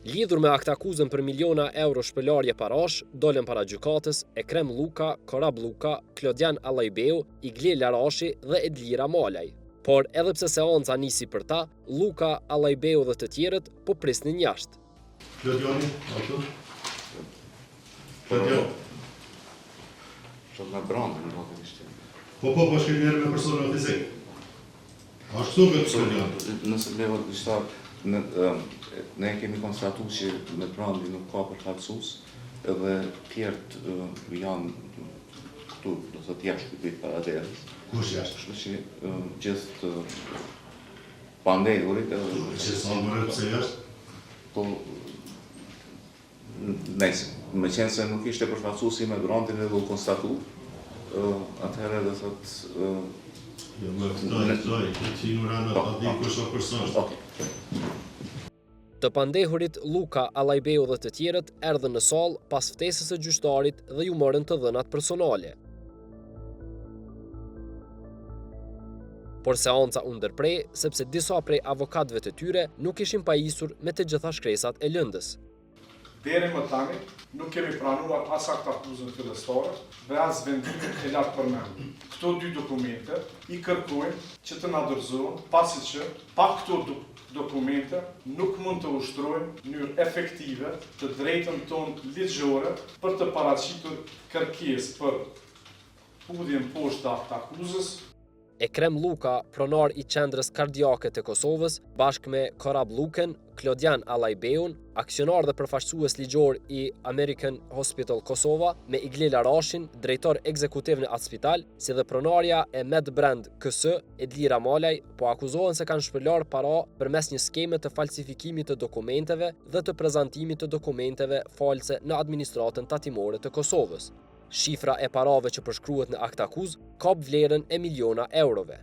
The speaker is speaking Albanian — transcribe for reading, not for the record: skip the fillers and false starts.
Lidhur me aktakuzën për miliona euro shpëlarje parash, dolën para gjykatës Ekrem Luka, Korab Luka, Klodian Allajbeu, Iglel Arashi dhe Edlira Malaj. Por edhe pse seanca nisi për ta, Luka, Allajbeu dhe të tjerët po prisnin jashtë. Klodiani, ato? Klodian. Shumë me brandë në vakët ishte. Po shkej njerë me personën fizik. Ashtu vetë Klodian. Nëse leva të ishta, ne kemi konstatu që me brandi nuk ka përfaqësues, edhe tjertë janë këtu, do të jashtë këtë para derës. Kush jashtë? Kështu që gjithë pandehurit edhe... Që sa më rëpë se jashtë? Po, nëjse, me qenë se nuk ishte përfaqësuesi me brandin edhe u konstatu, atëherë dhe thotë... Jo, më këtoj, që në rana të di kush o person. Të pandehurit Luka, Allajbeu dhe të tjerët erdhën në sallë pas ftesës së gjyqtarit dhe ju morën të dhënat personale. Por seanca u ndërprej sepse disa prej avokatëve të tyre nuk ishin pajisur me të gjitha shkresat e lëndës. Deri më tani nuk kemi pranuar as aktakuzën fillestare dhe as vendimin e lartë përmendur. Këto dy dokumente i kërkojnë që të na dorëzohen, pasi që pa këto dokumente nuk mund të ushtrojnë në mënyrë efektive të drejtën tonë ligjore për të paraqitur kërkesë për hudhjen poshtë të aktakuzës. Ekrem Luka, pronar i qendrës kardiake të Kosovës, bashkë me Korab Luken, Klodian Allajbeun, aksionar dhe përfaqësues ligjor i American Hospital Kosova, me Iglel Arashin, drejtor ekzekutiv në atë spital, si dhe pronarja e Medbrand KS, Edlira Malaj, po akuzohen se kanë shpëlar para përmes një skeme të falsifikimit të dokumenteve dhe të prezantimit të dokumenteve false në administratën tatimore të Kosovës. Shifra e parave që përshkruhet në aktakuzë ka vlerën e miliona eurove.